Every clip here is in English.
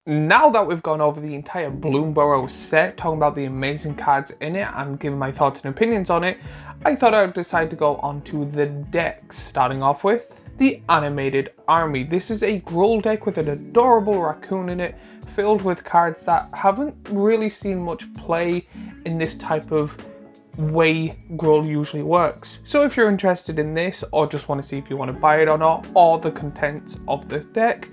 Now that we've gone over the entire Bloomburrow set, talking about the amazing cards in it and giving my thoughts and opinions on it, I thought I would decide to go on to the decks, starting off with the Animated Army. This is a Gruul deck with an adorable raccoon in it, filled with cards that haven't really seen much play in this type of way Gruul usually works. So if you're interested in this, or just want to see if you want to buy it or not, or the contents of the deck,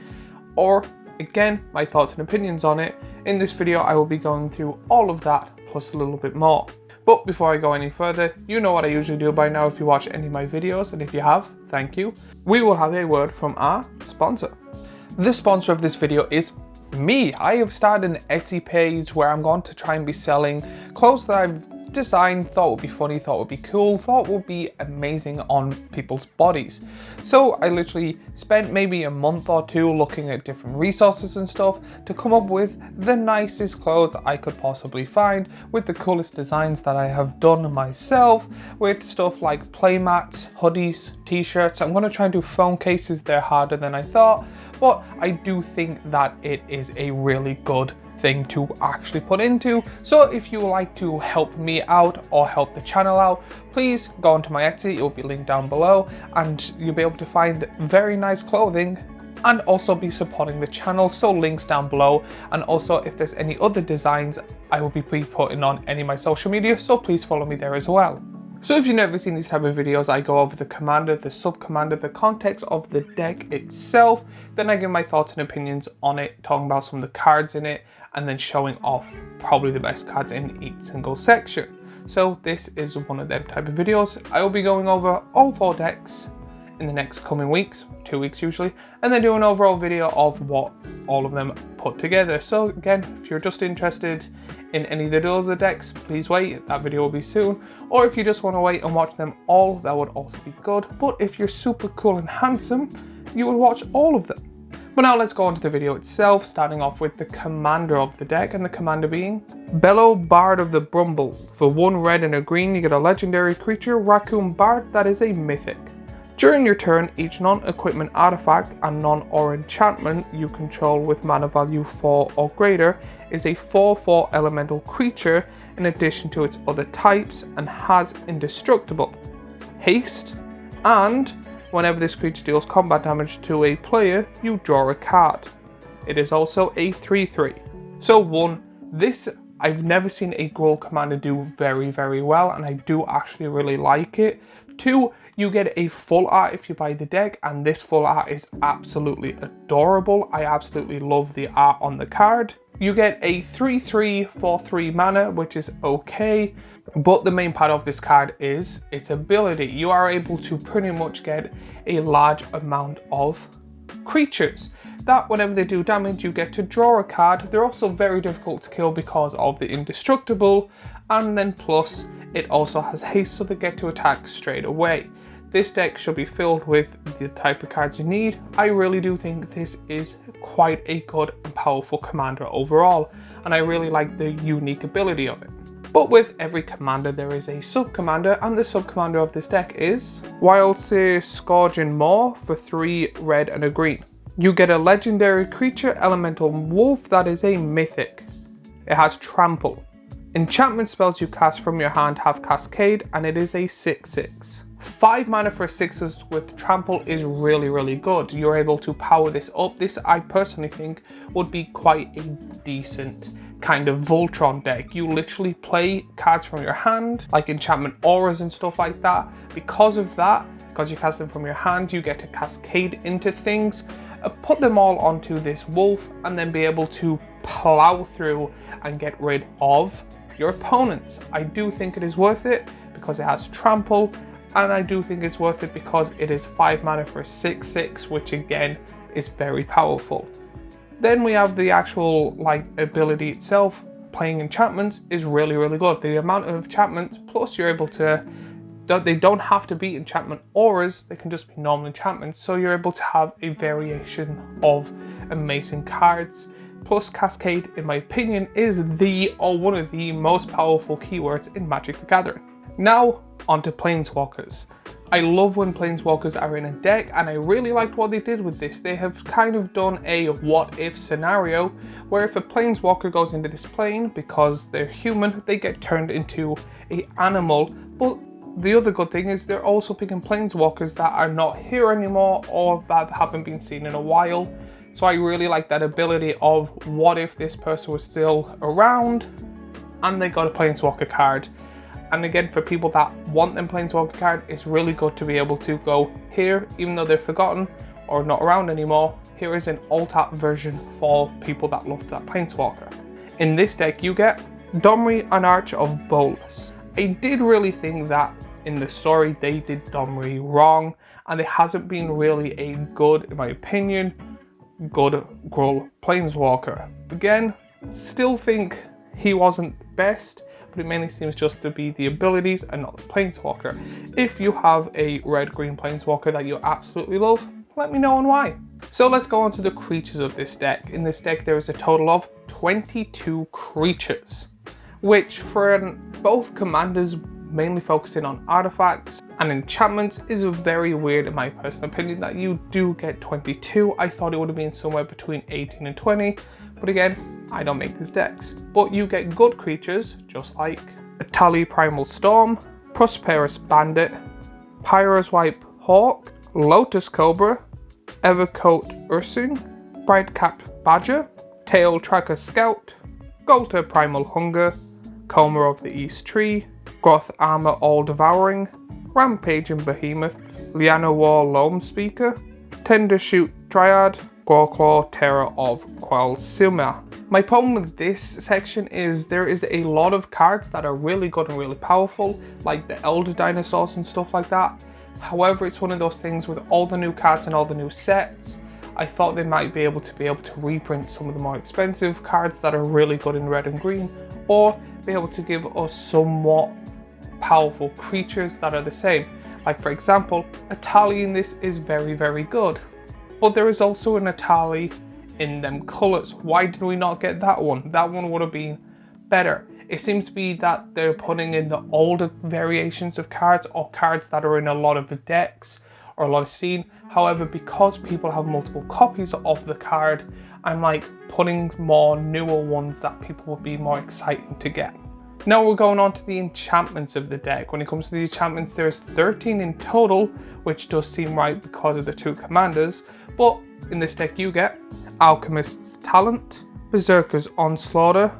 or again, my thoughts and opinions on it, in this video I will be going through all of that plus a little bit more. But before I go any further, you know what I usually do by now if you watch any of my videos, and if you have, thank you. We will have a word from our sponsor. The sponsor of this video is me. I have started an Etsy page where I'm going to try and be selling clothes that I've designed, thought would be funny, thought would be cool, thought would be amazing on people's bodies. So I literally spent maybe a month or two looking at different resources and stuff to come up with the nicest clothes I could possibly find, with the coolest designs that I have done myself, with stuff like playmats, hoodies, t-shirts. I'm going to try and do phone cases. They're harder than I thought, but I do think that it is a really good thing to actually put into. So if you would like to help me out or help the channel out, please go onto my Etsy. It will be linked down below, and you'll be able to find very nice clothing and also be supporting the channel. So links down below, and also if there's any other designs, I will be putting on any of my social media, so please follow me there as well. So if you've never seen these type of videos, I go over the commander, the sub-commander, the context of the deck itself, then I give my thoughts and opinions on it, talking about some of the cards in it, and then showing off probably the best cards in each single section. So this is one of them type of videos. I will be going over all 4 decks in the next coming weeks, 2 weeks usually, and then do an overall video of what all of them put together. So again, if you're just interested in any of the other decks, please wait, that video will be soon. Or if you just want to wait and watch them all, that would also be good. But if you're super cool and handsome, you will watch all of them. But now let's go on to the video itself, starting off with the commander of the deck, and the commander being Bellow Bard of the Brumble. For 1 red and a green, you get a legendary creature, Raccoon Bard, that is a mythic. During your turn, each non-equipment artifact and non-or enchantment you control with mana value 4 or greater is a 4/4 elemental creature in addition to its other types, and has indestructible, haste, and whenever this creature deals combat damage to a player, you draw a card. It is also a 3/3. So 1, this I've never seen a Gruul commander do very well, and I do actually really like it. 2, you get a full art if you buy the deck, and this full art is absolutely adorable. I absolutely love the art on the card. You get a 3/3 for 3 mana, which is okay, but the main part of this card is its ability. You are able to pretty much get a large amount of creatures that whenever they do damage, you get to draw a card. They're also very difficult to kill because of the indestructible, and then plus it also has haste, so they get to attack straight away. This deck should be filled with the type of cards you need. I really do think this is quite a good and powerful commander overall, and I really like the unique ability of it. But with every commander there is a sub-commander, and the sub-commander of this deck is Wildseer Scourging Maw for 3 red and a green. You get a legendary creature, Elemental Wolf, that is a mythic. It has Trample. Enchantment spells you cast from your hand have Cascade, and it is a 6/6. 5 mana for 6s with Trample is really good. You're able to power this up. This I personally think would be quite a decent kind of Voltron deck. You literally play cards from your hand, like enchantment auras and stuff like that. Because of that, because you cast them from your hand, you get to cascade into things, put them all onto this wolf, and then be able to plow through and get rid of your opponents. I do think it is worth it because it has Trample, and I do think it's worth it because it is 5 mana for 6/6, which again is very powerful. Then we have the actual ability itself. Playing enchantments is really good. The amount of enchantments, plus you're able to, they don't have to be enchantment auras, they can just be normal enchantments, so you're able to have a variation of amazing cards. Plus Cascade, in my opinion, is one of the most powerful keywords in Magic the Gathering. Now onto Planeswalkers. I love when planeswalkers are in a deck, and I really liked what they did with this. They have kind of done a what if scenario where if a planeswalker goes into this plane, because they're human, they get turned into an animal. But the other good thing is they're also picking planeswalkers that are not here anymore or that haven't been seen in a while. So I really like that ability of what if this person was still around and they got a planeswalker card. And again, for people that want them planeswalker card, it's really good to be able to go here, even though they're forgotten or not around anymore. Here is an alt-art version for people that love that planeswalker. In this deck, you get Domri, an Arch of Bolas. I did really think that in the story they did Domri wrong, and it hasn't been really a good, in my opinion, good Gruul planeswalker. Again, still think he wasn't the best, but it mainly seems just to be the abilities and not the planeswalker. If you have a red-green planeswalker that you absolutely love, let me know on why. So let's go on to the creatures of this deck. In this deck there is a total of 22 creatures, which for both commanders, mainly focusing on artifacts and enchantments, is very weird in my personal opinion that you do get 22. I thought it would have been somewhere between 18 and 20, but again, I don't make these decks. But you get good creatures, just like Atali Primal Storm, Prosperous Bandit, Pyroswipe Hawk, Lotus Cobra, Evercoat Ursing, Bright-Capped Badger, Tail Tracker Scout, Golter Primal Hunger, Coma of the East Tree, Groth Armor All-Devouring, Rampaging Behemoth, Liana War Loam Speaker, Tender Shoot Dryad, Gorklaw Terror of Quelsilma. My problem with this section is there is a lot of cards that are really good and really powerful, like the Elder Dinosaurs and stuff like that. However, it's one of those things with all the new cards and all the new sets, I thought they might be able to reprint some of the more expensive cards that are really good in red and green, or be able to give us somewhat powerful creatures that are the same. Like for example, Atali in this is very, very good, but there is also an Atali in them colors. Why did we not get that one? That one would have been better. It seems to be that they're putting in the older variations of cards or cards that are in a lot of decks or a lot of scene. However, because people have multiple copies of the card, I'm like putting more newer ones that people will be more excited to get. Now we're going on to the enchantments of the deck. When it comes to the enchantments, there's 13 in total, which does seem right because of the two commanders. But in this deck you get Alchemist's Talent, Berserker's Onslaughter,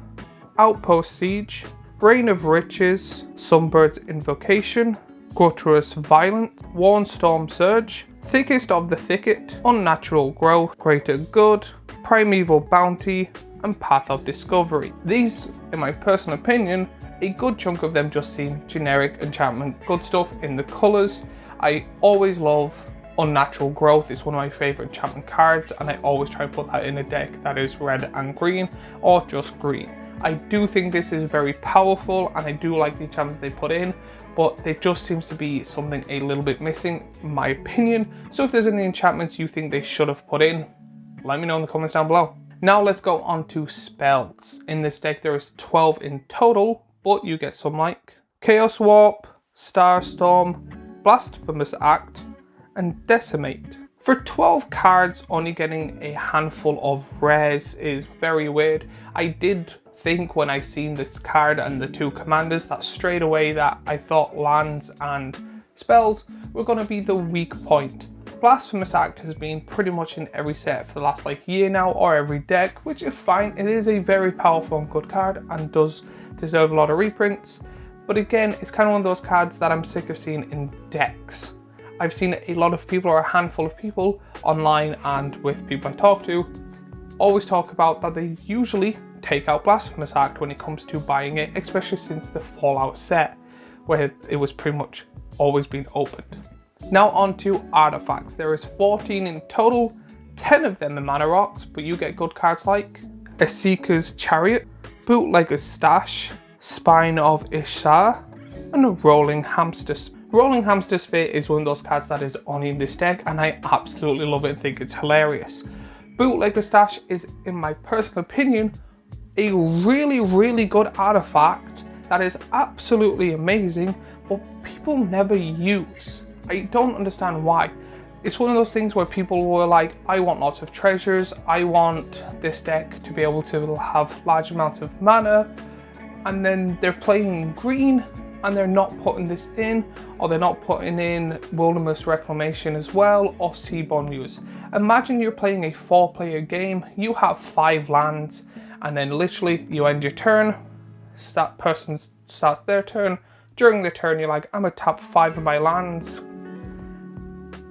Outpost Siege, Reign of Riches, Sunbird's Invocation, Grottorous Violence, Warnstorm Surge, Thickest of the Thicket, Unnatural Growth, Greater Good, Primeval Bounty, and Path of Discovery. These, in my personal opinion, a good chunk of them just seem generic enchantment, good stuff in the colours. I always love Unnatural Growth. It's one of my favourite enchantment cards, and I always try to put that in a deck that is red and green, or just green. I do think this is very powerful, and I do like the enchantments they put in, but there just seems to be something a little bit missing, in my opinion. So if there's any enchantments you think they should have put in, let me know in the comments down below. Now let's go on to spells. In this deck there is 12 in total, but you get some like Chaos Warp, Starstorm, Blasphemous Act, and Decimate. For 12 cards, only getting a handful of rares is very weird. I did think when I seen this card and the two commanders that straight away that I thought lands and spells were going to be the weak point. Blasphemous Act has been pretty much in every set for the last year now, or every deck, which is fine. It is a very powerful and good card and does deserve a lot of reprints. But again, it's kind of one of those cards that I'm sick of seeing in decks. I've seen a lot of people, or a handful of people online and with people I talk to, always talk about that they usually take out Blasphemous Act when it comes to buying it, especially since the Fallout set, where it was pretty much always been opened. Now on to artifacts. There is 14 in total, 10 of them are mana rocks, but you get good cards like a Seeker's Chariot, Bootlegger's Stash, Spine of Ishar, and a Rolling Hamster. Rolling Hamster Sphere is one of those cards that is only in this deck, and I absolutely love it and think it's hilarious. Bootlegger's Stash is, in my personal opinion, a really, really good artifact that is absolutely amazing, but people never use. I don't understand why. It's one of those things where people were like, I want lots of treasures, I want this deck to be able to have large amounts of mana, and then they're playing green and they're not putting this in, or they're not putting in Wilderness Reclamation as well, or Seaborn Muse. Imagine you're playing a 4-player game, you have 5 lands, and then literally you end your turn, that person starts their turn, during the turn you're like, I'm gonna tap 5 of my lands,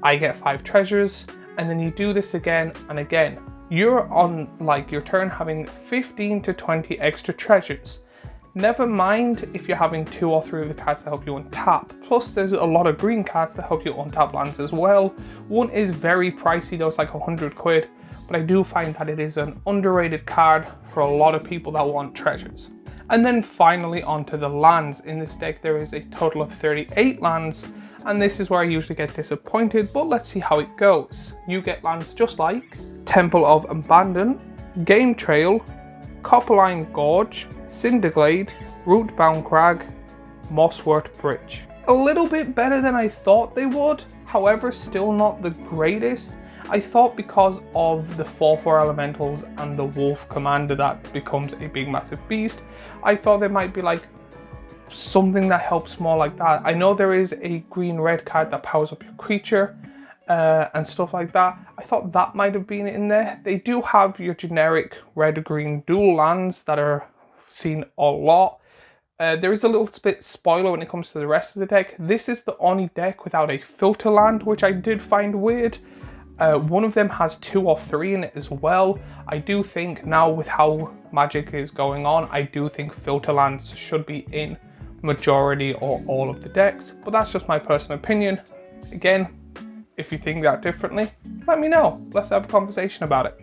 I get 5 treasures, and then you do this again and again. You're on like your turn having 15 to 20 extra treasures. Never mind if you're having 2 or 3 of the cards that help you untap. Plus there's a lot of green cards that help you untap lands as well. One is very pricey though, it's like 100 quid, but I do find that it is an underrated card for a lot of people that want treasures. And then finally onto the lands. In this deck there is a total of 38 lands, and this is where I usually get disappointed, but let's see how it goes. You get lands just like Temple of Abandon, Game Trail, Copperline Gorge, Cinderglade, Rootbound Crag, Mosswort Bridge. A little bit better than I thought they would, however still not the greatest. I thought because of the 4/4 elementals and the wolf commander that becomes a big massive beast, I thought there might be like something that helps more like that. I know there is a green-red card that powers up your creature and stuff like that. I thought that might have been in there. They do have your generic red-green dual lands that are seen a lot. There is a little bit spoiler when it comes to the rest of the deck. This is the only deck without a filter land, which I did find weird. One of them has 2 or 3 in it as well. I do think now with how Magic is going on, I do think filter lands should be in majority or all of the decks, but that's just my personal opinion. Again, if you think that differently, let me know. Let's have a conversation about it.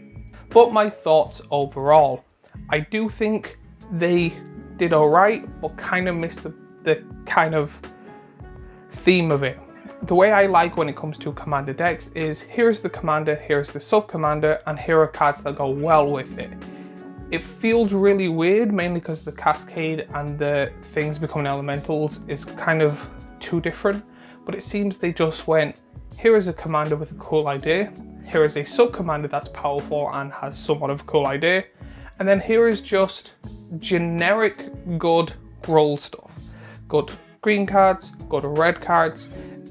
But my thoughts overall, I do think they did alright, but kind of missed the kind of theme of it. The way I like when it comes to commander decks is here's the commander, here's the sub-commander, and here are cards that go well with it. It feels really weird, mainly because the cascade and the things becoming elementals is kind of too different, but it seems they just went, here is a commander with a cool idea, here is a sub-commander that's powerful and has somewhat of a cool idea, and then here is just generic good roll stuff. Good green cards, good red cards.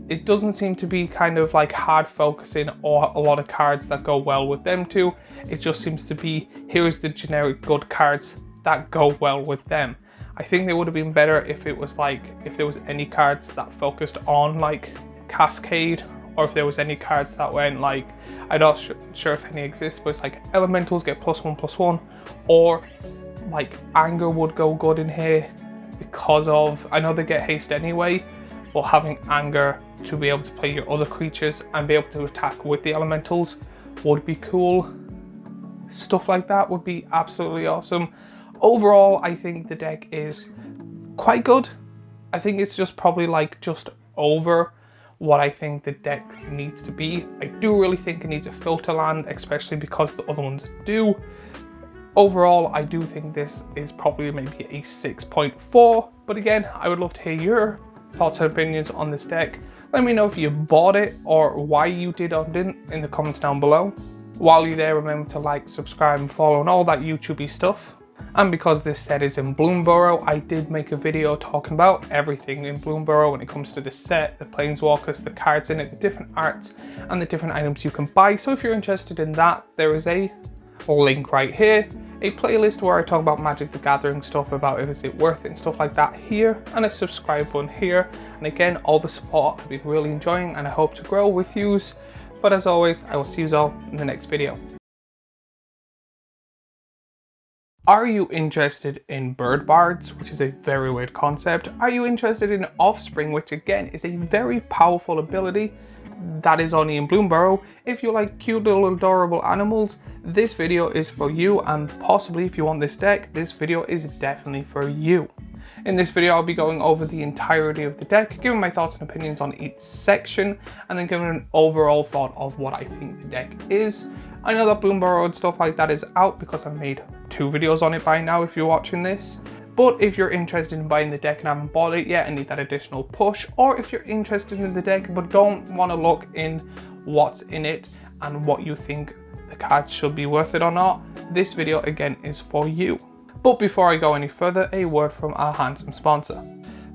It doesn't seem to be kind of like hard focusing or a lot of cards that go well with them too. It just seems to be, here's the generic good cards that go well with them. I think they would have been better if it was like, if there was any cards that focused on like Cascade, or if there was any cards that went like, I'm not sure if any exist, but it's like elementals get +1/+1, or like anger would go good in here because of, I know they get haste anyway, but having anger to be able to play your other creatures and be able to attack with the elementals would be cool. Stuff like that would be absolutely awesome. Overall, I think the deck is quite good. I think it's just probably like just over what I think the deck needs to be. I do really think it needs a filter land, especially because the other ones do. Overall, I do think this is probably maybe a 6.4, but again, I would love to hear your thoughts and opinions on this deck. Let me know if you bought it or why you did or didn't in the comments down below. While you're there, remember to like, subscribe and follow and all that YouTubey stuff. And because this set is in Bloomburrow, I did make a video talking about everything in Bloomburrow when it comes to the set, the planeswalkers, the cards in it, the different arts and the different items you can buy. So if you're interested in that, there is a link right here, a playlist where I talk about Magic the Gathering stuff, about if is it worth it and stuff like that here, and a subscribe button here. And again, all the support I've been really enjoying and I hope to grow with yous. But as always, I will see you all in the next video. Are you interested in bird bards, which is a very weird concept? Are you interested in offspring, which again is a very powerful ability that is only in Bloomburrow? If you like cute little adorable animals, this video is for you, and possibly if you want this deck, this video is definitely for you. In this video, I'll be going over the entirety of the deck, giving my thoughts and opinions on each section, and then giving an overall thought of what I think the deck is. I know that Bloomburrow and stuff like that is out because I've made 2 videos on it by now if you're watching this. But if you're interested in buying the deck and haven't bought it yet and need that additional push, or if you're interested in the deck but don't want to look in what's in it and what you think the cards should be worth it or not, this video again is for you. But before I go any further, a word from our handsome sponsor.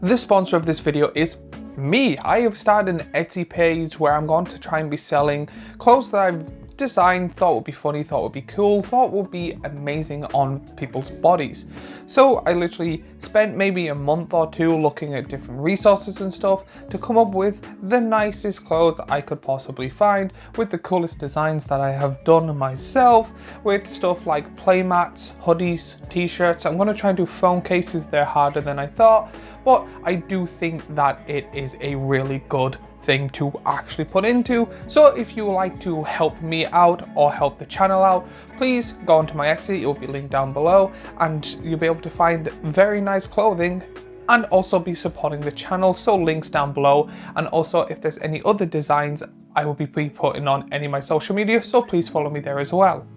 The sponsor of this video is me. I have started an Etsy page where I'm going to try and be selling clothes that I've designed, thought would be funny, thought would be cool, thought would be amazing on people's bodies. So I literally spent maybe a month or two looking at different resources and stuff to come up with the nicest clothes I could possibly find, with the coolest designs that I have done myself, with stuff like playmats, hoodies, t-shirts. I'm going to try and do phone cases. They're harder than I thought, but I do think that it is a really good thing to actually put into. So if you would like to help me out or help the channel out, please go onto my Etsy. It will be linked down below and you'll be able to find very nice clothing and also be supporting the channel. So links down below, and also if there's any other designs I will be putting on any of my social media, so please follow me there as well.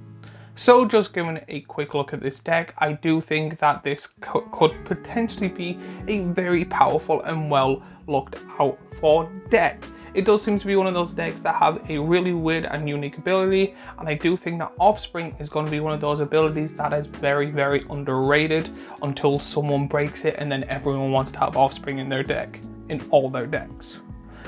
So just giving a quick look at this deck, I do think that this could potentially be a very powerful and well looked out for deck. It does seem to be one of those decks that have a really weird and unique ability, and I do think that Offspring is going to be one of those abilities that is very, very underrated until someone breaks it and then everyone wants to have Offspring in their deck, in all their decks.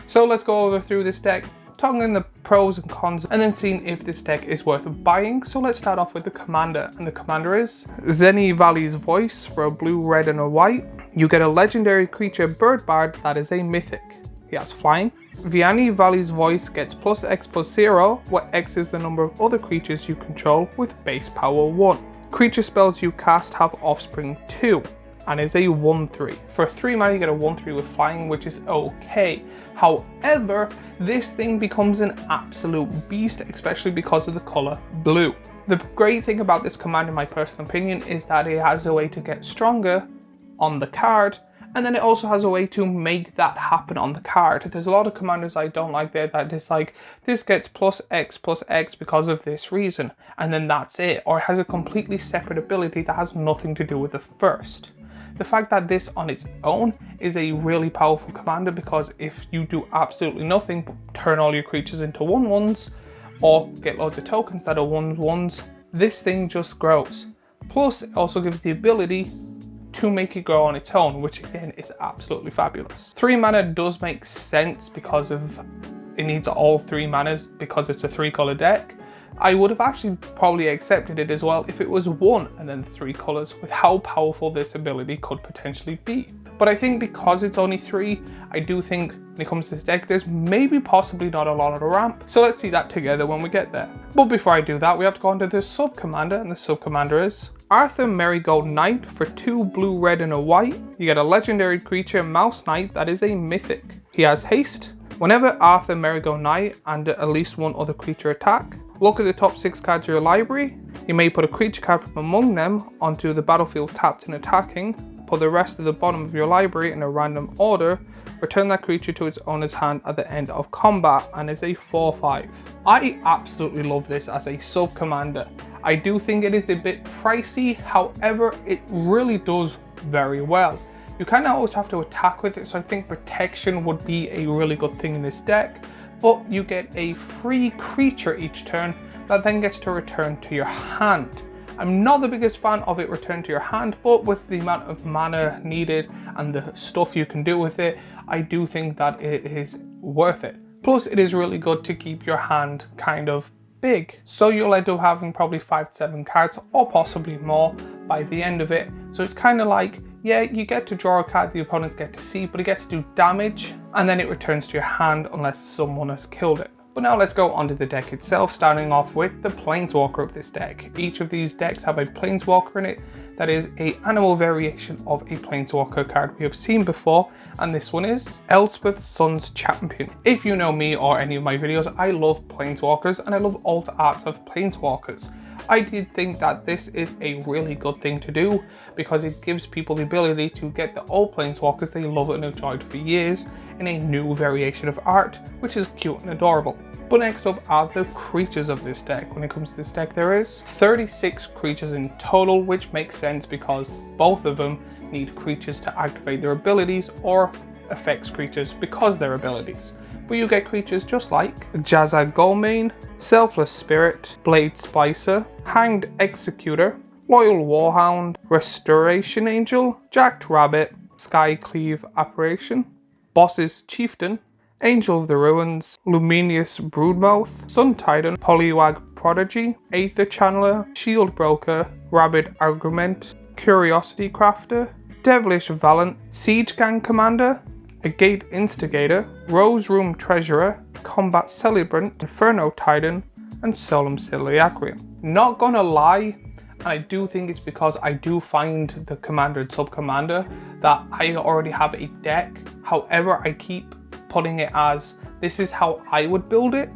So let's go over through this deck, talking the pros and cons, and then seeing if this deck is worth buying. So let's start off with the commander, and the commander is Zenny Valley's Voice for a blue, red, and a white. You get a legendary creature Bird Bard that is a mythic. He has flying. Vianney Valley's Voice gets +X+0, where X is the number of other creatures you control with base power 1. Creature spells you cast have Offspring 2, and is a 1/3. For 3 mana you get a 1/3 with flying, which is okay. However, this thing becomes an absolute beast, especially because of the color blue. The great thing about this command, in my personal opinion, is that it has a way to get stronger on the card, and then it also has a way to make that happen on the card. There's a lot of commanders I don't like there that is like, this gets +X+X because of this reason, and then that's it. Or it has a completely separate ability that has nothing to do with the first. The fact that this on its own is a really powerful commander, because if you do absolutely nothing but turn all your creatures into 1/1s or get loads of tokens that are 1/1s, this thing just grows. Plus, it also gives the ability to make it grow on its own, which again is absolutely fabulous. 3 mana does make sense because of it needs all 3 manas because it's a 3-color deck. I would have actually probably accepted it as well if it was 1 and then 3 colors, with how powerful this ability could potentially be. But I think because it's only 3, I do think when it comes to this deck, there's maybe possibly not a lot of the ramp. So let's see that together when we get there. But before I do that, we have to go on to the sub-commander, and the sub-commander is Arthur Marigold Knight for 2 blue, red, and a white. You get a legendary creature Mouse Knight that is a mythic. He has haste. Whenever Arthur Marigold Knight and at least one other creature attack, look at the top 6 cards of your library. You may put a creature card from among them onto the battlefield tapped and attacking. Put the rest of the bottom of your library in a random order. Return that creature to its owner's hand at the end of combat, and is a 4/5. I absolutely love this as a sub-commander. I do think it is a bit pricey, however it really does very well. You kind of always have to attack with it, so I think protection would be a really good thing in this deck. But you get a free creature each turn that then gets to return to your hand. I'm not the biggest fan of it return to your hand, but with the amount of mana needed and the stuff you can do with it, I do think that it is worth it. Plus, it is really good to keep your hand kind of big, so you'll end up having probably 5 to 7 cards or possibly more by the end of it. So it's kind of like, yeah, you get to draw a card the opponents get to see, but it gets to do damage and then it returns to your hand unless someone has killed it. But now let's go onto the deck itself, starting off with the Planeswalker of this deck. Each of these decks have a Planeswalker in it that is an animal variation of a Planeswalker card we have seen before, and this one is Elspeth Sun's Champion. If you know me or any of my videos, I love Planeswalkers and I love alt art of Planeswalkers. I did think that this is a really good thing to do because it gives people the ability to get the old Planeswalkers they love and enjoyed for years in a new variation of art, which is cute and adorable. But next up are the creatures of this deck. When it comes to this deck, there is 36 creatures in total, which makes sense because both of them need creatures to activate their abilities or affects creatures because their abilities. But you get creatures just like Jazza Goldmane, Selfless Spirit, Blade Splicer, Hanged Executor, Loyal Warhound, Restoration Angel, Jacked Rabbit, Skycleave Apparition, Boss's Chieftain, Angel of the Ruins, Luminous Broodmouth, Sun Titan, Poliwag Prodigy, Aether Channeler, Shield Broker, Rabid Argument, Curiosity Crafter, Devilish Valiant, Siege Gang Commander, Agate Instigator, Rose Room Treasurer, Combat Celebrant, Inferno Titan, and Solum Ciliacrium. Not gonna lie, and I do think it's because I do find the commander and sub-commander that I already have a deck. However, I keep putting it as this is how I would build it,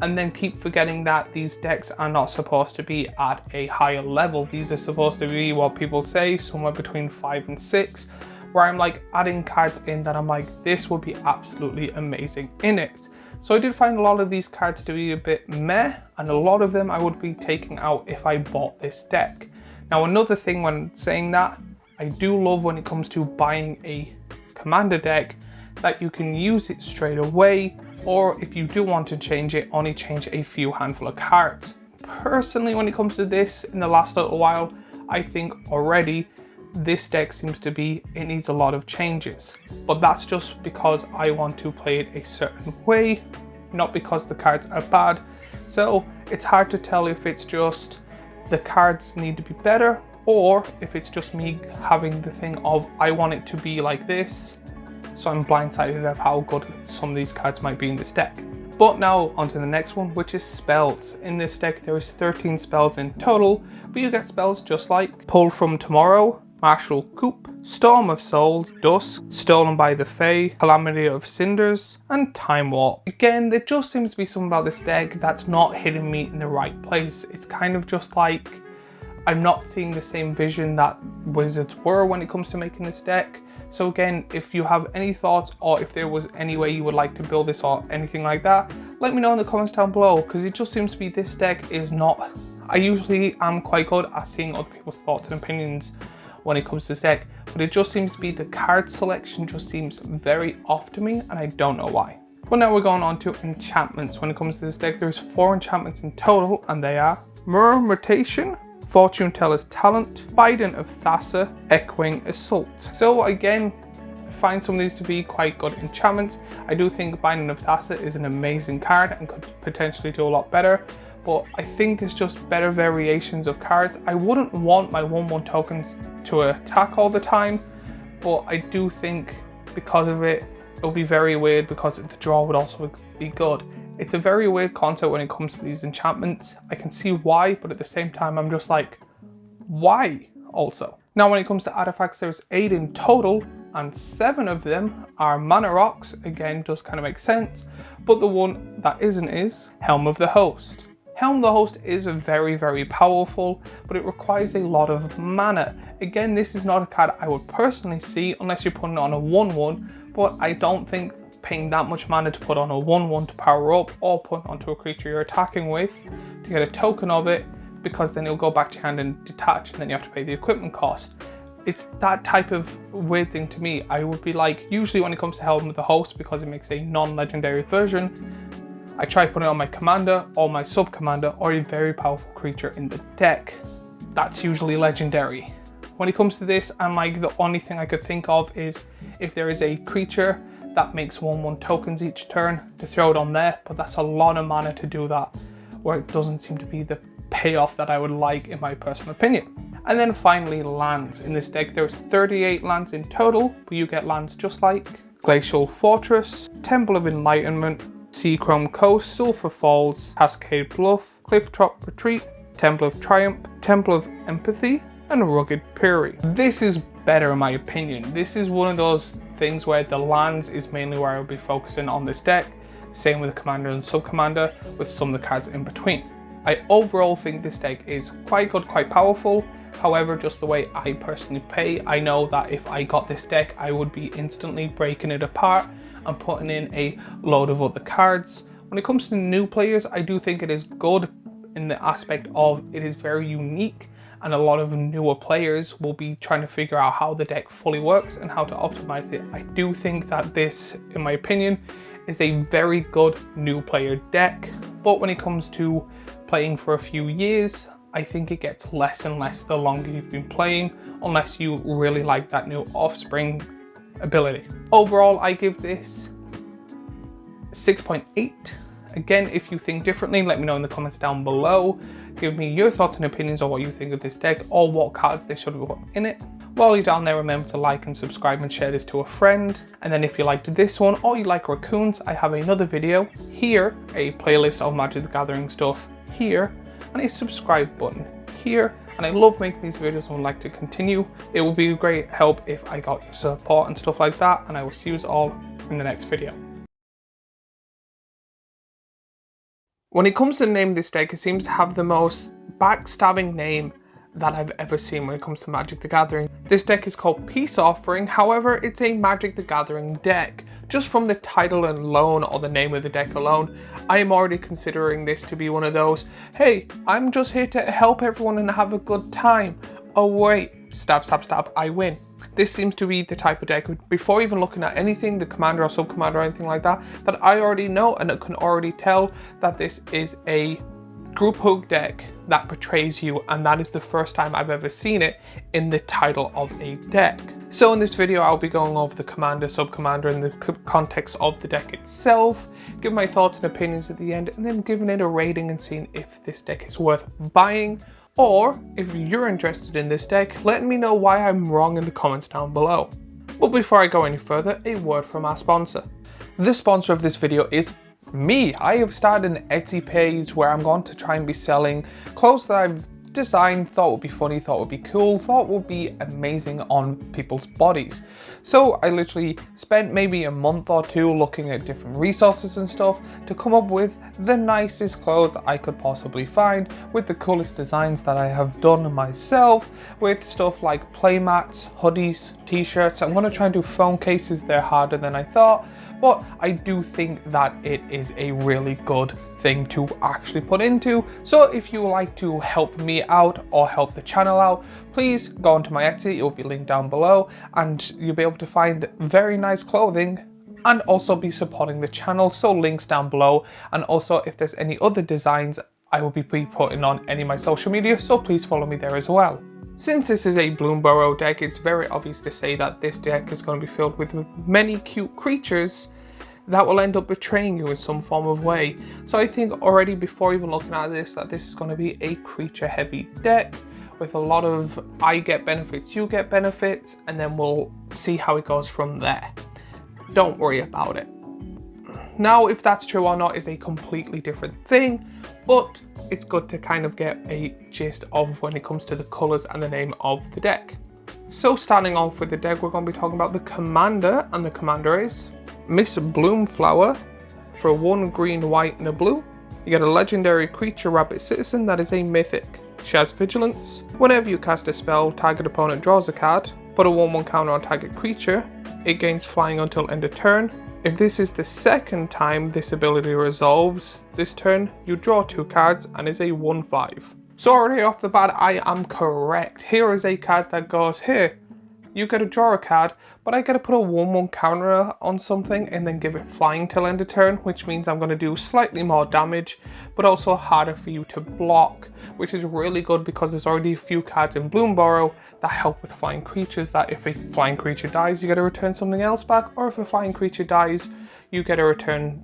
and then keep forgetting that these decks are not supposed to be at a higher level. These are supposed to be what people say, somewhere between 5 and 6, where I'm like adding cards in that I'm like, this would be absolutely amazing in it. So I did find a lot of these cards to be a bit meh, and a lot of them I would be taking out if I bought this deck. Now another thing when saying that, I do love when it comes to buying a commander deck that you can use it straight away, or if you do want to change it, only change a few handful of cards. Personally, when it comes to this in the last little while, I think already this deck seems to be, it needs a lot of changes, but that's just because I want to play it a certain way, not because the cards are bad. So it's hard to tell if it's just the cards need to be better, or if it's just me having the thing of I want it to be like this, so I'm blindsided of how good some of these cards might be in this deck. But now onto the next one, which is spells. In this deck there is 13 spells in total, but you get spells just like Pull from Tomorrow, Martial Coup, Storm of Souls, Dusk, Stolen by the Fae, Calamity of Cinders, and Time Warp. Again, there just seems to be something about this deck that's not hitting me in the right place. It's kind of just like I'm not seeing the same vision that Wizards were when it comes to making this deck. So again, if you have any thoughts, or if there was any way you would like to build this or anything like that, let me know in the comments down below, because it just seems to be this deck is not... I usually am quite good at seeing other people's thoughts and opinions when it comes to this deck, but it just seems to be the card selection just seems very off to me, and I don't know why. But now we're going on to enchantments. When it comes to this deck, there's 4 enchantments in total, and they are Murmuration, Fortune Teller's Talent, Bident of Thassa, Echoing Assault. So again, I find some of these to be quite good enchantments. I do think Bident of Thassa is an amazing card and could potentially do a lot better, but I think it's just better variations of cards. I wouldn't want my 1/1 tokens to attack all the time, but I do think because of it, it'll be very weird because the draw would also be good. It's a very weird concept when it comes to these enchantments. I can see why, but at the same time, I'm just like, why also? Now, when it comes to artifacts, there's 8 in total, and 7 of them are mana rocks. Again, does kind of make sense, but the one that isn't is Helm of the Host. Helm of the Host is very, very powerful, but it requires a lot of mana. Again, this is not a card I would personally see unless you're putting it on a 1/1, but I don't think paying that much mana to put on a 1/1 to power up, or put onto a creature you're attacking with to get a token of it, because then it'll go back to your hand and detach, and then you have to pay the equipment cost. It's that type of weird thing to me. I would be like, usually when it comes to Helm of the Host, because it makes a non-legendary version, I try putting it on my commander or my sub-commander or a very powerful creature in the deck. That's usually legendary. When it comes to this, I'm like, the only thing I could think of is if there is a creature that makes 1/1 tokens each turn, to throw it on there, but that's a lot of mana to do that, where it doesn't seem to be the payoff that I would like in my personal opinion. And then finally, lands. In this deck there's 38 lands in total, but you get lands just like Glacial Fortress, Temple of Enlightenment, Seachrome Coast, Sulphur Falls, Cascade Bluff, Clifftop Retreat, Temple of Triumph, Temple of Empathy, and Rugged Prairie. This is better in my opinion. This is one of those things where the lands is mainly where I'll be focusing on this deck. Same with the commander and sub-commander, with some of the cards in between. I overall think this deck is quite good, quite powerful. However, just the way I personally play, I know that if I got this deck, I would be instantly breaking it apart and putting in a load of other cards. When it comes to new players, I do think it is good in the aspect of it is very unique, and a lot of newer players will be trying to figure out how the deck fully works and how to optimize it. I do think that this, in my opinion, is a very good new player deck, but when it comes to playing for a few years, I think it gets less and less the longer you've been playing, unless you really like that new offspring ability. Overall, I give this 6.8. Again, if you think differently, let me know in the comments down below. Give me your thoughts and opinions on what you think of this deck or what cards they should have put in it. While you're down there, remember to like and subscribe and share this to a friend. And then if you liked this one or you like raccoons, I have another video here, a playlist of Magic the Gathering stuff here, and a subscribe button here. And I love making these videos and would like to continue. It would be a great help if I got your support and stuff like that, and I will see you all in the next video. When it comes to the name of this deck, it seems to have the most backstabbing name that I've ever seen when it comes to Magic the Gathering. This deck is called Peace Offering, however, it's a Magic the Gathering deck. Just from the title alone or the name of the deck alone, I am already considering this to be one of those, hey, I'm just here to help everyone and have a good time. Oh wait, stab, stab, stab, I win. This seems to be the type of deck, before even looking at anything, the commander or sub-commander or anything like that, that I already know and I can already tell that this is a group hug deck that portrays you, and that is the first time I've ever seen it in the title of a deck. So in this video, I'll be going over the commander, sub-commander, and the context of the deck itself, give my thoughts and opinions at the end, and then giving it a rating and seeing if this deck is worth buying. Or, if you're interested in this deck, let me know why I'm wrong in the comments down below. But before I go any further, a word from our sponsor. The sponsor of this video is me. I have started an Etsy page where I'm going to try and be selling clothes that I've designed, thought would be funny, thought would be cool, thought would be amazing on people's bodies. So I literally spent maybe a month or two looking at different resources and stuff to come up with the nicest clothes I could possibly find, with the coolest designs that I have done myself, with stuff like playmats, hoodies, t-shirts. I'm going to try and do phone cases. They're harder than I thought, but I do think that it is a really good thing to actually put into. So if you would like to help me out or help the channel out, please go onto my Etsy, it will be linked down below, and you'll be able to find very nice clothing and also be supporting the channel, so links down below. And also if there's any other designs, I will be putting on any of my social media, so please follow me there as well. Since this is a Bloomburrow deck, it's very obvious to say that this deck is going to be filled with many cute creatures that will end up betraying you in some form of way. So I think already before even looking at this, that this is going to be a creature heavy deck with a lot of I get benefits, you get benefits, and then we'll see how it goes from there. Don't worry about it. Now, if that's true or not is a completely different thing, but it's good to kind of get a gist of when it comes to the colours and the name of the deck. So starting off with the deck, we're going to be talking about the commander, and the commander is Miss Bloomflower. For 1 green, white, and a blue, you get a legendary creature rabbit citizen that is a mythic. She has vigilance. Whenever you cast a spell, target opponent draws a card. Put a 1/1 counter on target creature. It gains flying until end of turn. If this is the second time this ability resolves this turn, you draw 2 cards and is a 1/5. So already off the bat, I am correct. Here is a card that goes, here, you get to draw a card, but I get to put a 1/1 counter on something and then give it flying till end of turn, which means I'm going to do slightly more damage, but also harder for you to block, which is really good because there's already a few cards in Bloomburrow that help with flying creatures, that if a flying creature dies, you get to return something else back, or if a flying creature dies, you get to return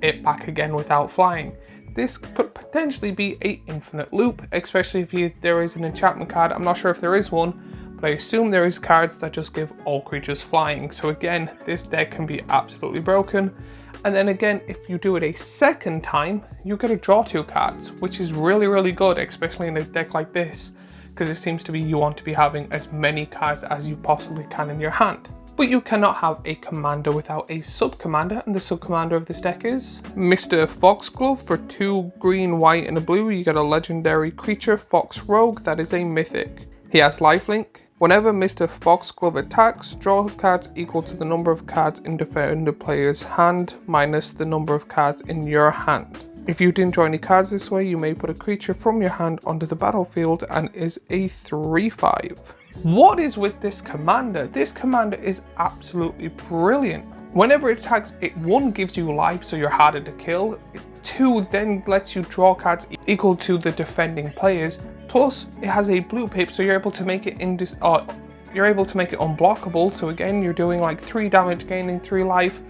it back again without flying. This could potentially be an infinite loop, especially if there is an enchantment card. I'm not sure if there is one, but I assume there is cards that just give all creatures flying. So again, this deck can be absolutely broken. And then again, if you do it a second time, you get to draw 2 cards, which is really, really good, especially in a deck like this, because it seems to be you want to be having as many cards as you possibly can in your hand. But you cannot have a commander without a sub-commander, and the sub-commander of this deck is Mr. Foxglove. For 2 green, white, and a blue, you get a legendary creature, Fox Rogue, that is a mythic. He has lifelink. Whenever Mr. Foxglove attacks, draw cards equal to the number of cards in defender player's hand minus the number of cards in your hand. If you didn't draw any cards this way, you may put a creature from your hand onto the battlefield and is a 3/5. What is with this commander? This commander is absolutely brilliant. Whenever it attacks, it 1 gives you life, so you're harder to kill. 2 then lets you draw cards equal to the defending players. Plus, it has a blue pip, so you're able to make it unblockable. So again, you're doing like 3 damage, gaining 3 life,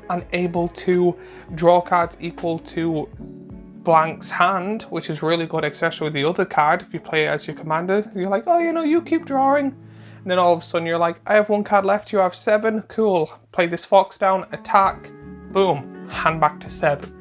and able to draw cards equal to Blank's hand, which is really good, especially with the other card. If you play it as your commander, you're like, oh, you keep drawing. And then all of a sudden you're like, I have 1 card left, you have 7, cool. Play this fox down, attack, boom, hand back to 7.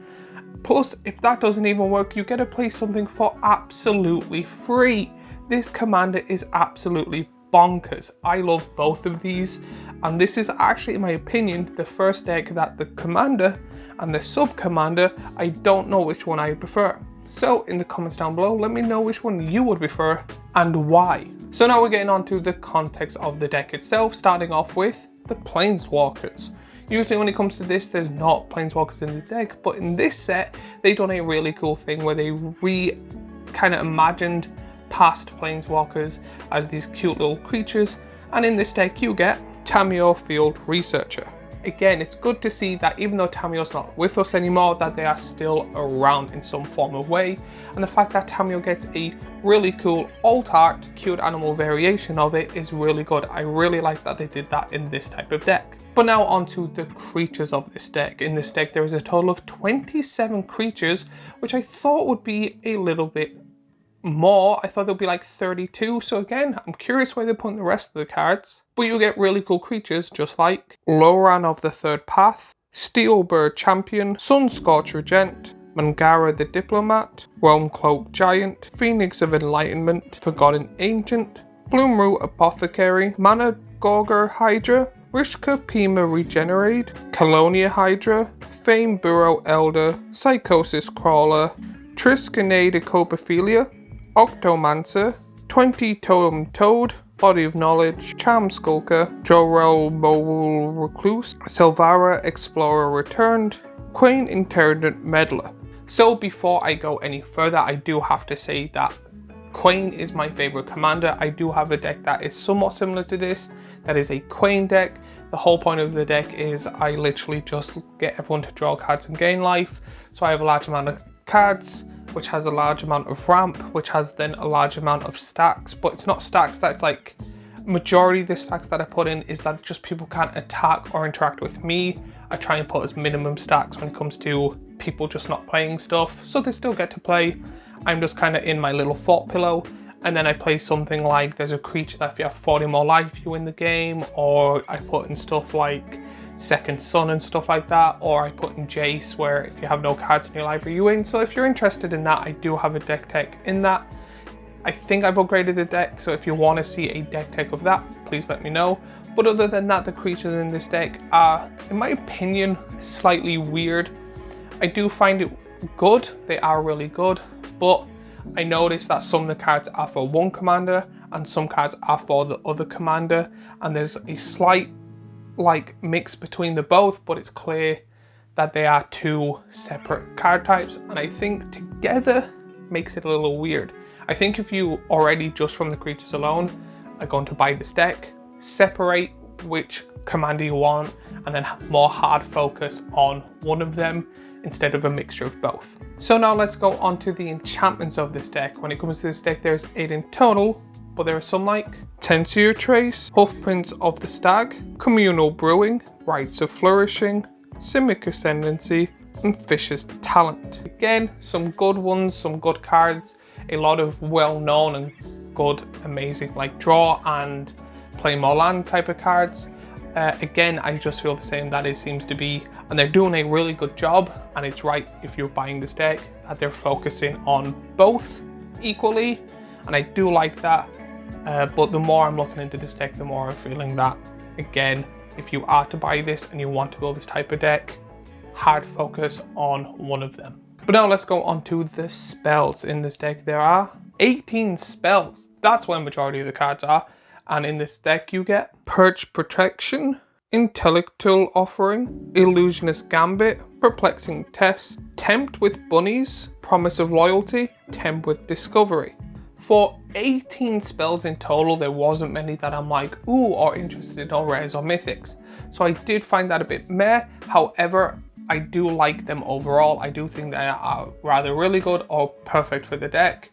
Plus, if that doesn't even work, you get to play something for absolutely free. This commander is absolutely bonkers. I love both of these, and this is actually, in my opinion, the first deck that the commander and the sub-commander, I don't know which one I prefer. So in the comments down below, let me know which one you would prefer and why. So now we're getting on to the context of the deck itself, starting off with the Planeswalkers. Usually when it comes to this, there's not Planeswalkers in the deck, but in this set, they've done a really cool thing where they kind of imagined past Planeswalkers as these cute little creatures, and in this deck you get Tamiyo Field Researcher. Again, it's good to see that even though Tamiyo's not with us anymore, that they are still around in some form of way, and the fact that Tamiyo gets a really cool alt art, cute animal variation of it is really good. I really like that they did that in this type of deck. But now on to the creatures of this deck. In this deck there is a total of 27 creatures, which I thought would be a little bit more. I thought there'd be like 32, so again, I'm curious where they're putting the rest of the cards. But you get really cool creatures just like Loran of the Third Path, Steelbird Champion, Sunscorch Regent, Mangara the Diplomat, Realmcloak Giant, Phoenix of Enlightenment, Forgotten Ancient, Bloomburrow Apothecary, Mana Gorger Hydra, Rishka Pima Regenerate, Colonia Hydra, Fame Burrow Elder, Psychosis Crawler, Triskanade Copophilia, Octomancer, 20 Totem Toad, Body of Knowledge, Charm Skulker, Jorel Mobile Recluse, Silvara Explorer Returned, Quain Interdent Meddler. So before I go any further, I do have to say that Quain is my favorite commander. I do have a deck that is somewhat similar to this, that is a Quain deck. The whole point of the deck is I literally just get everyone to draw cards and gain life. So I have a large amount of cards, which has a large amount of ramp, which has then a large amount of stacks, but it's not stacks that's like, majority of the stacks that I put in is that just people can't attack or interact with me. I try and put as minimum stacks when it comes to people just not playing stuff, so they still get to play. I'm just kind of in my little fort pillow, and then I play something like there's a creature that if you have 40 more life you win the game, or I put in stuff like Second Son and stuff like that, or I put in Jace where if you have no cards in your library you win. So if you're interested in that, I do have a deck tech in that. I think I've upgraded the deck, so if you want to see a deck tech of that, please let me know. But other than that, the creatures in this deck are, in my opinion, slightly weird. I do find it good, they are really good, but I noticed that some of the cards are for one commander and some cards are for the other commander, and there's a slight mix between the both, but it's clear that they are 2 separate card types, and I think together makes it a little weird. I think if you already just from the creatures alone are going to buy this deck, separate which commander you want and then have more hard focus on one of them instead of a mixture of both. So now let's go on to the enchantments of this deck. When it comes to this deck, there's 8 in total, but there are some like Tensier Trace, Hoofprints of the Stag, Communal Brewing, Rites of Flourishing, Simic Ascendancy, and Fisher's Talent. Again, some good ones, some good cards, a lot of well-known and good, amazing like draw and play more land type of cards. Again, I just feel the same, that it seems to be, and they're doing a really good job, and it's right if you're buying this deck that they're focusing on both equally, and I do like that. But the more I'm looking into this deck, the more I'm feeling that, again, if you are to buy this and you want to build this type of deck, hard focus on one of them. But now let's go on to the spells in this deck. There are 18 spells. That's where the majority of the cards are. And in this deck you get Purge Protection, Intellectual Offering, Illusionist Gambit, Perplexing Test, Tempt with Bunnies, Promise of Loyalty, Tempt with Discovery. For 18 spells in total, there wasn't many that I'm like, ooh, or interested in, or rares or mythics. So I did find that a bit meh. However, I do like them overall. I do think they are rather really good or perfect for the deck.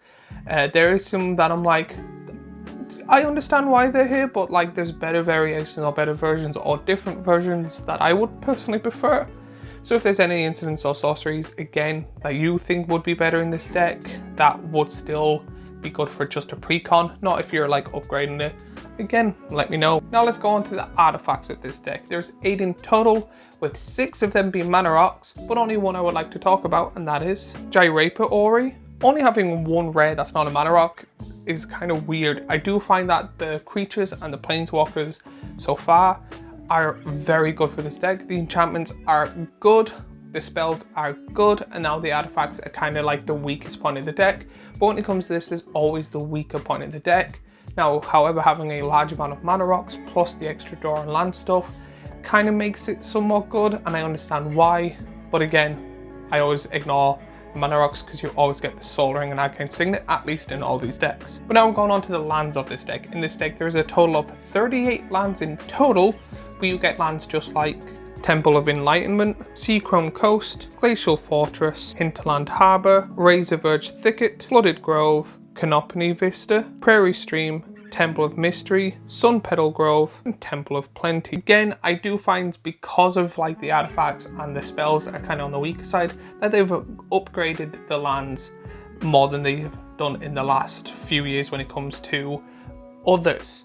There is some that I'm like, I understand why they're here, but like there's better variations or better versions or different versions that I would personally prefer. So if there's any incidents or sorceries, again, that you think would be better in this deck, that would still be good for just a precon, not if you're like upgrading it. Again, let me know. Now let's go on to the artifacts of this deck. There's 8 in total, with 6 of them being mana rocks, but only one I would like to talk about, and that is Gyraper Ori. Only having one rare that's not a mana rock is kind of weird. I do find that the creatures and the planeswalkers so far are very good for this deck. The enchantments are good, the spells are good, and now the artifacts are kind of like the weakest point of the deck. But when it comes to this, there's always the weaker point of the deck. Now, however, having a large amount of mana rocks plus the extra draw and land stuff kind of makes it somewhat good, and I understand why. But again, I always ignore the mana rocks because you always get the Soul Ring and Arcane Signet, at least in all these decks. But now we're going on to the lands of this deck. In this deck, there's a total of 38 lands in total, but you get lands just like Temple of Enlightenment, Seachrome Coast, Glacial Fortress, Hinterland Harbour, Razor Verge Thicket, Flooded Grove, Canopy Vista, Prairie Stream, Temple of Mystery, Sun Petal Grove, and Temple of Plenty. Again, I do find because of like the artifacts and the spells are kind of on the weaker side, that they've upgraded the lands more than they've done in the last few years when it comes to others.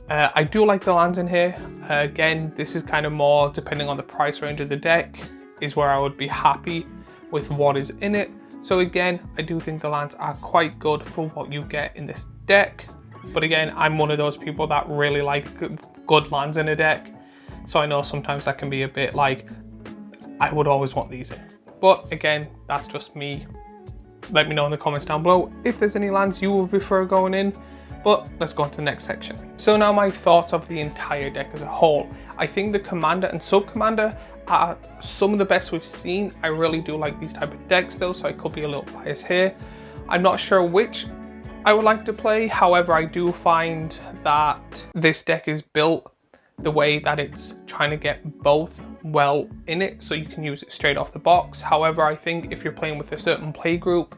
I do like the lands in here. Again, this is kind of more depending on the price range of the deck is where I would be happy with what is in it. So again, I do think the lands are quite good for what you get in this deck. But again, I'm one of those people that really like good lands in a deck. So I know sometimes that can be a bit like, I would always want these in. But again, that's just me. Let me know in the comments down below if there's any lands you would prefer going in. But let's go on to the next section. So now my thoughts of the entire deck as a whole. I think the Commander and Sub-Commander are some of the best we've seen. I really do like these type of decks though, so I could be a little biased here. I'm not sure which I would like to play. However, I do find that this deck is built the way that it's trying to get both well in it, so you can use it straight off the box. However, I think if you're playing with a certain play group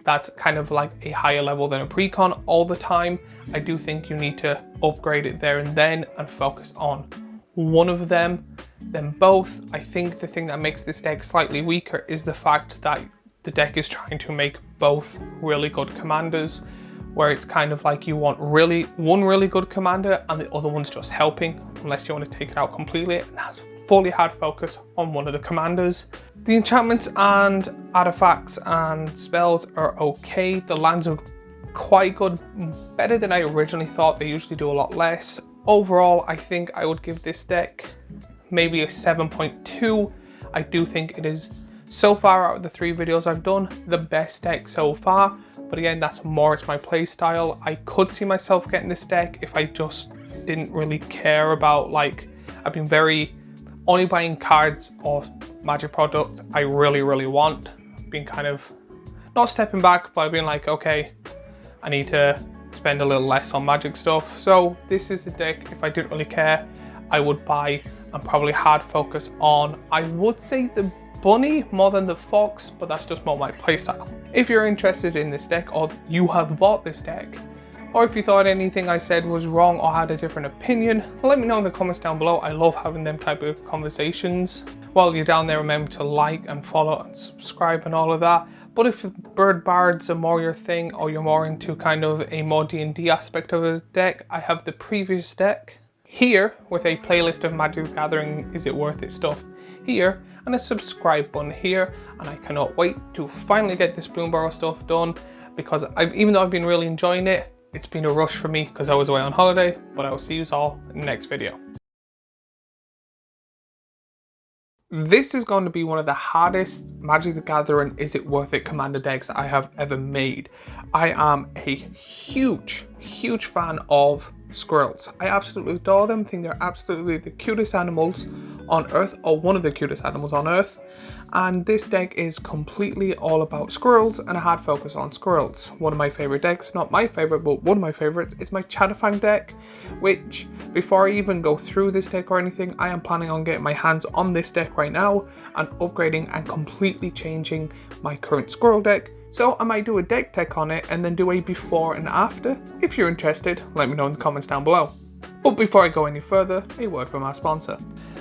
that's kind of like a higher level than a precon all the time, I do think you need to upgrade it there and then and focus on one of them, then both. I think the thing that makes this deck slightly weaker is the fact that the deck is trying to make both really good commanders, where it's kind of like you want one really good commander and the other one's just helping, unless you want to take it out completely and have fully hard focus on one of the commanders. The enchantments and artifacts and spells are okay. The lands are quite good, better than I originally thought. They usually do a lot less. Overall, I think I would give this deck maybe a 7.2. I do think it is, so far out of the 3 videos I've done, the best deck so far. But again, that's more it's my play style. I could see myself getting this deck if I just didn't really care about, like, I've been very only buying cards or magic product I really want. Been kind of not stepping back, but I've been like, okay, I need to spend a little less on magic stuff. So this is the deck, if I didn't really care, I would buy and probably hard focus on, I would say, the bunny more than the fox, but that's just more my playstyle. If you're interested in this deck, or you have bought this deck, or if you thought anything I said was wrong or had a different opinion, let me know in the comments down below. I love having them type of conversations. While you're down there, remember to like and follow and subscribe and all of that. But if bird bards are more your thing, or you're more into kind of a more D&D aspect of a deck, I have the previous deck here with a playlist of Magic the Gathering Is It Worth It stuff here, and a subscribe button here. And I cannot wait to finally get this Bloomburrow stuff done, because even though I've been really enjoying it, it's been a rush for me because I was away on holiday. But I will see you all in the next video. This is going to be one of the hardest Magic the Gathering Is It Worth It commander decks I have ever made. I am a huge fan of squirrels. I absolutely adore them. I think they're absolutely the cutest animals on earth, or one of the cutest animals on earth. And this deck is completely all about squirrels and a hard focus on squirrels. One of my favorite decks, not my favorite, but one of my favorites, is my Chatterfang deck, which before I even go through this deck or anything, I am planning on getting my hands on this deck right now and upgrading and completely changing my current squirrel deck. So I might do a deck tech on it and then do a before and after. If you're interested, let me know in the comments down below. But before I go any further, a word from our sponsor.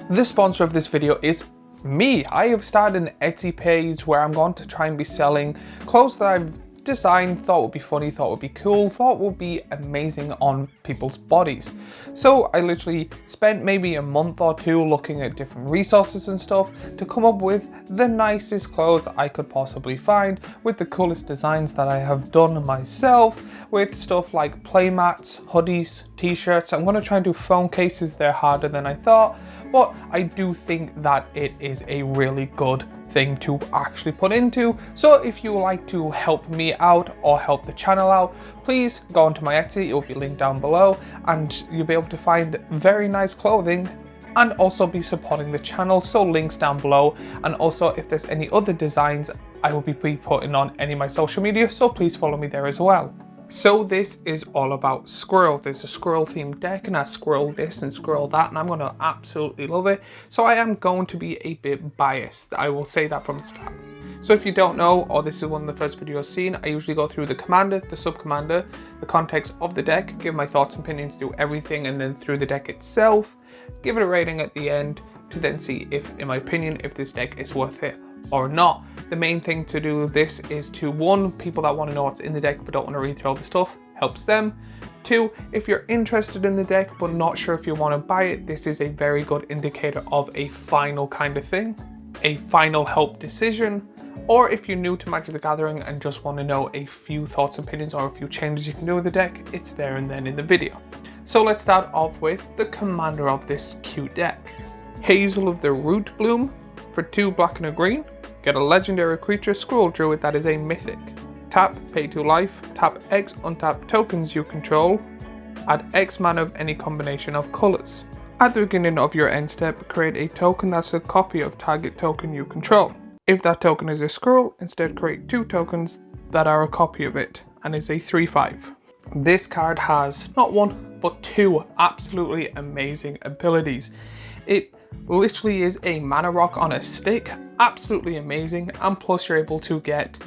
The sponsor of this video is me. I have started an Etsy page where I'm going to try and be selling clothes that I've designed, thought would be funny, thought would be cool, thought would be amazing on people's bodies. So I literally spent maybe a month or two looking at different resources and stuff to come up with the nicest clothes I could possibly find, with the coolest designs that I have done myself, with stuff like playmats, hoodies, t-shirts. I'm going to try and do phone cases. They're harder than I thought, but I do think that it is a really good thing to actually put into. So if you would like to help me out or help the channel out, please go onto my Etsy. It will be linked down below and you'll be able to find very nice clothing and also be supporting the channel. So links down below, and also if there's any other designs, I will be putting on any of my social media, so please follow me there as well. So this is all about squirrel. There's a squirrel themed deck and a squirrel this and squirrel that, and I'm going to absolutely love it. So I am going to be a bit biased. I will say that from the start. So if you don't know, or this is one of the first videos seen, I usually go through the commander, the sub-commander, the context of the deck, give my thoughts and opinions, do everything, and then through the deck itself, give it a rating at the end to then see if, in my opinion, if this deck is worth it or not. The main thing to do this is to, one, people that want to know what's in the deck but don't want to read through all the stuff, helps them. Two, if you're interested in the deck but not sure if you want to buy it, this is a very good indicator of a final kind of thing, a final help decision. Or if you're new to Magic the Gathering and just want to know a few thoughts, opinions, or a few changes you can do with the deck, it's there and then in the video. So let's start off with the commander of this cute deck. Hazel of the Root Bloom. For 2 black and a green, get a legendary creature, Squirrel Druid, that is a mythic. Tap, pay 2 life, tap X untap tokens you control, add X mana of any combination of colours. At the beginning of your end step, create a token that's a copy of target token you control. If that token is a squirrel, instead create 2 tokens that are a copy of it, and is a 3/5. This card has not 1, but 2 absolutely amazing abilities. It literally is a mana rock on a stick, absolutely amazing, and plus you're able to get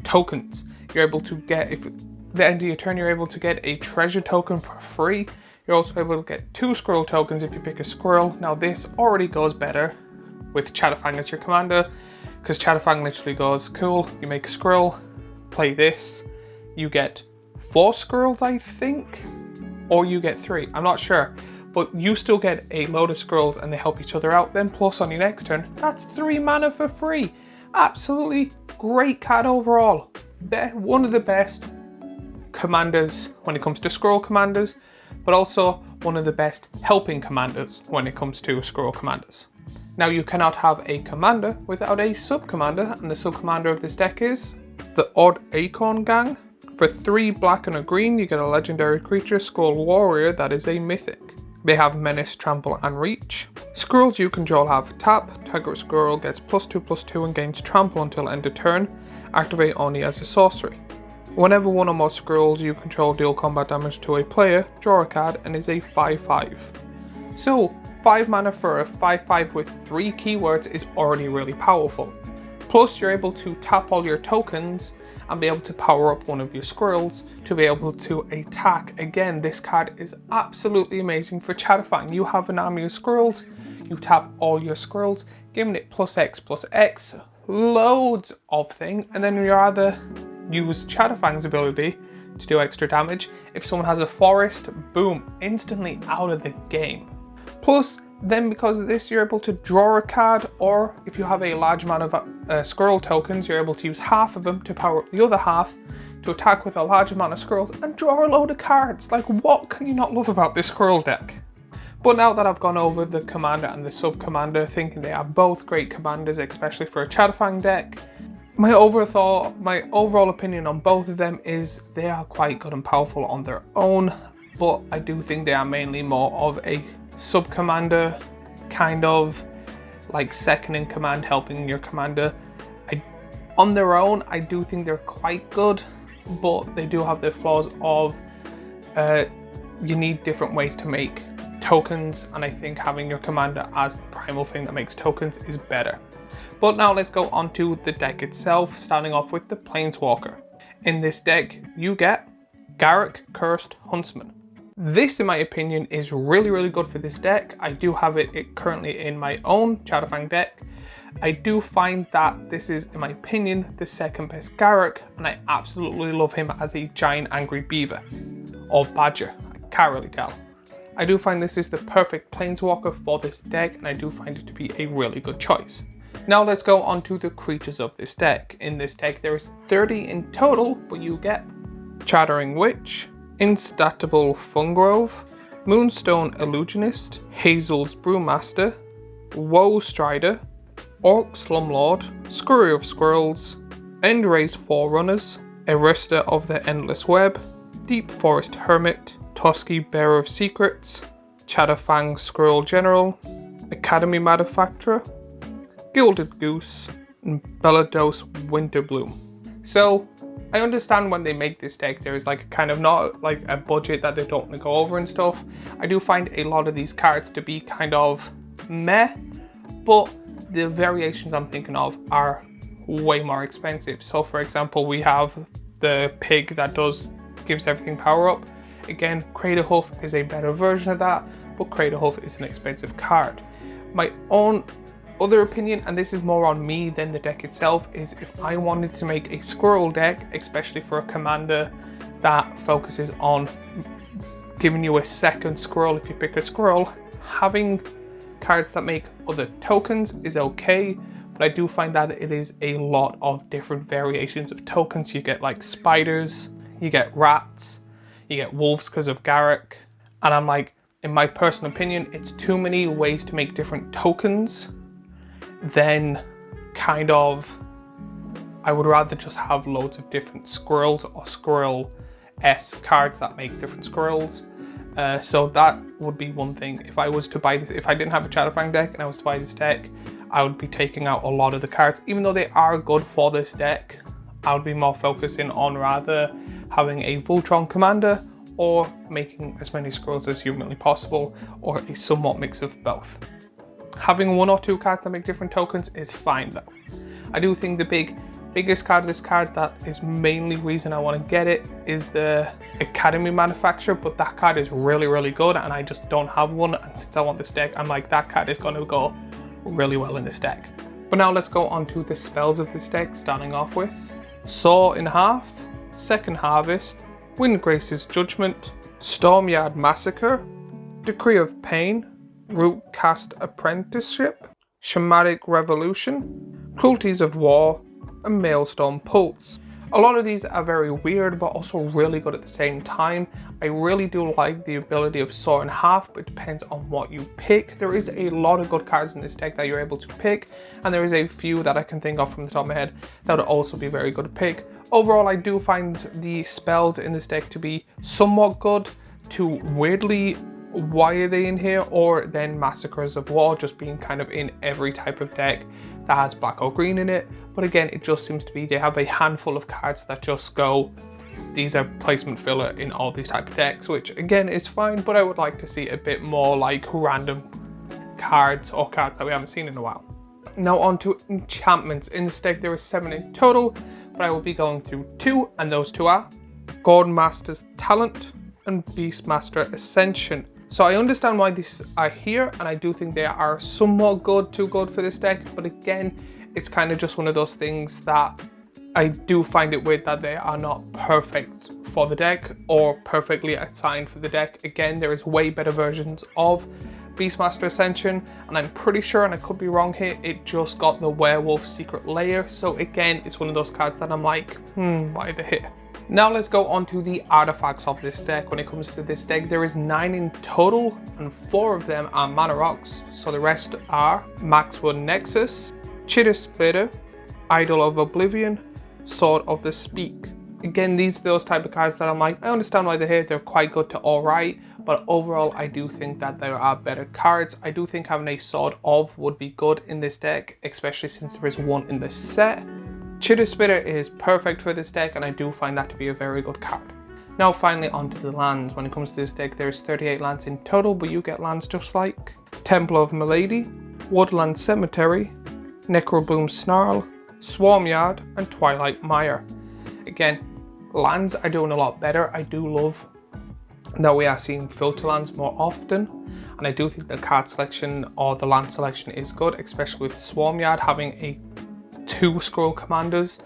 tokens. You're able to get, if at the end of your turn, you're able to get a treasure token for free. You're also able to get 2 squirrel tokens if you pick a squirrel. Now this already goes better with Chatterfang as your commander, because Chatterfang literally goes, cool, you make a squirrel, play this, you get 4 squirrels I think, or you get 3, I'm not sure. But you still get a load of squirrels and they help each other out. Then plus on your next turn, that's 3 mana for free. Absolutely great card overall. One of the best commanders when it comes to squirrel commanders, but also one of the best helping commanders when it comes to squirrel commanders. Now you cannot have a commander without a sub-commander, and the sub-commander of this deck is the Odd Acorn Gang. For 3 black and a green, you get a legendary creature, Skull Warrior, that is a mythic. They have Menace, Trample, and Reach. Squirrels you control have Tap, target squirrel gets +2/+2 and gains Trample until end of turn, activate only as a sorcery. Whenever one or more squirrels you control deal combat damage to a player, draw a card, and is a 5/5. So 5 mana for a 5/5 with 3 keywords is already really powerful. Plus you're able to tap all your tokens and be able to power up one of your squirrels to be able to attack. Again, this card is absolutely amazing for Chatterfang. You have an army of squirrels, you tap all your squirrels, giving it +X/+X, loads of things, and then you either use Chatterfang's ability to do extra damage. If someone has a forest, boom, instantly out of the game. Plus, then because of this, you're able to draw a card, or if you have a large amount of squirrel tokens, you're able to use half of them to power up the other half to attack with a large amount of squirrels and draw a load of cards. Like, what can you not love about this squirrel deck? But now that I've gone over the commander and the sub-commander, thinking they are both great commanders, especially for a Chatterfang deck, my overall opinion on both of them is they are quite good and powerful on their own. but I do think they are mainly more of a sub-commander, kind of like second in command, helping your commander. On their own, I do think they're quite good, but they do have their flaws of you need different ways to make tokens, and I think having your commander as the primal thing that makes tokens is better. But now let's go on to the deck itself, starting off with the Planeswalker. In this deck, you get Garruk, Cursed Huntsman. This, in my opinion, is really good for this deck. I do have it currently in my own Shadowfang deck. I do find that this is, in my opinion, the second best Garruk, and I absolutely love him as a giant angry beaver, or badger, I can't really tell. I do find this is the perfect Planeswalker for this deck, and I do find it to be a really good choice. Now let's go on to the creatures of this deck. In this deck there is 30 in total, but you get Chattering Witch, Instatable Fungrove, Moonstone Illusionist, Hazel's Brewmaster, Woe Strider, Orc Slumlord, Scurry of Squirrels, Endray's Forerunners, Arrester of the Endless Web, Deep Forest Hermit, Toski Bearer of Secrets, Shadowfang Squirrel General, Academy Manufacturer, Gilded Goose, and Belados Winterbloom. So I understand when they make this deck there is like kind of not like a budget that they don't want to go over and stuff. I do find a lot of these cards to be kind of meh, but the variations I'm thinking of are way more expensive. So for example, we have the pig that gives everything power up. Again, Crater Hoof is a better version of that, but Crater Hoof is an expensive card. My own other opinion, and this is more on me than the deck itself, is if I wanted to make a squirrel deck, especially for a commander that focuses on giving you a second squirrel if you pick a squirrel, having cards that make other tokens is okay, but I do find that it is a lot of different variations of tokens. You get like spiders, you get rats, you get wolves because of Garruk, and I'm like, in my personal opinion, it's too many ways to make different tokens. Then kind of, I would rather just have loads of different squirrels or squirrel-esque cards that make different squirrels. So that would be one thing. If I was to buy this, if I didn't have a Shadowfang deck and I was to buy this deck, I would be taking out a lot of the cards. Even though they are good for this deck, I would be more focusing on rather having a Voltron commander or making as many squirrels as humanly possible, or a somewhat mix of both. Having one or two cards that make different tokens is fine though. I do think the biggest card of this card that is mainly reason I want to get it is the Academy Manufacturer, but that card is really good and I just don't have one, and since I want this deck, I'm like, that card is going to go really well in this deck. But now let's go on to the spells of this deck, starting off with Saw in Half, Second Harvest, Windgrace's Judgment, Stormyard Massacre, Decree of Pain, Rootcast Apprenticeship, Shamanic Revolution, Cruelties of War, and Maelstrom Pulse. A lot of these are very weird but also really good at the same time. I really do like the ability of Saw in Half, but it depends on what you pick. There is a lot of good cards in this deck that you're able to pick, and there is a few that I can think of from the top of my head that would also be very good to pick. Overall, I do find the spells in this deck to be somewhat good to weirdly, why are they in here? Or then Massacres of War just being kind of in every type of deck that has black or green in it. But again, it just seems to be they have a handful of cards that just go, these are placement filler in all these type of decks, which again is fine, but I would like to see a bit more like random cards or cards that we haven't seen in a while. Now on to enchantments. In this deck there is 7 in total, but I will be going through 2, and those 2 are Gordmaster's Talent and Beastmaster Ascension. So I understand why these are here, and I do think they are somewhat too good for this deck, but again, it's kind of just one of those things that I do find it weird that they are not perfect for the deck or perfectly assigned for the deck. Again, there is way better versions of Beastmaster Ascension, and I'm pretty sure, and I could be wrong here, it just got the Werewolf Secret Lair. So again, it's one of those cards that I'm like, why are they here? Now let's go on to the artifacts of this deck. When it comes to this deck, there is 9 in total, and 4 of them are mana rocks. So the rest are Maxwood Nexus, Chitter Splitter, Idol of Oblivion, Sword of the Speak. Again, these are those type of cards that I'm like, I understand why they're here, they're quite good to alright, but overall I do think that there are better cards. I do think having a Sword of would be good in this deck, especially since there is one in the set. Chitter Spitter is perfect for this deck, and I do find that to be a very good card. Now finally onto the lands. When it comes to this deck, there's 38 lands in total, but you get lands just like Temple of Milady, Woodland Cemetery, Necrobloom Snarl, Swarmyard, and Twilight Mire. Again, lands are doing a lot better. I do love that we are seeing filter lands more often, and I do think the card selection or the land selection is good, especially with Swarmyard having a 2 scroll commanders.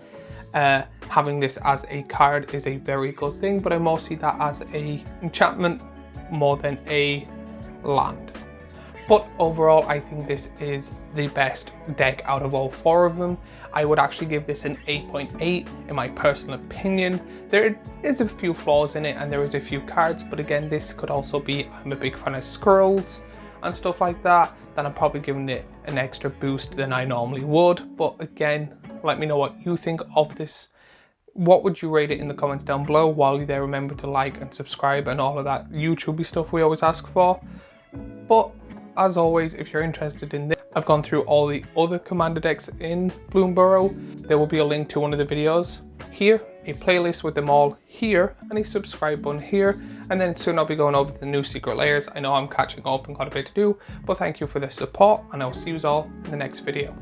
Having this as a card is a very good thing, but I more see that as a enchantment more than a land. But overall, I think this is the best deck out of all 4 of them. I would actually give this an 8.8 in my personal opinion. There is a few flaws in it and there is a few cards, but again, this could also be, I'm a big fan of scrolls and stuff like that, then I'm probably giving it an extra boost than I normally would. But again, let me know what you think of this. What would you rate it in the comments down below? While you're there, remember to like and subscribe and all of that YouTube-y stuff we always ask for. But as always, if you're interested in this, I've gone through all the other commander decks in Bloomburrow. There will be a link to one of the videos here, a playlist with them all here, and a subscribe button here. And then soon I'll be going over the new secret layers. I know I'm catching up and got a bit to do, but thank you for the support, and I'll see you all in the next video.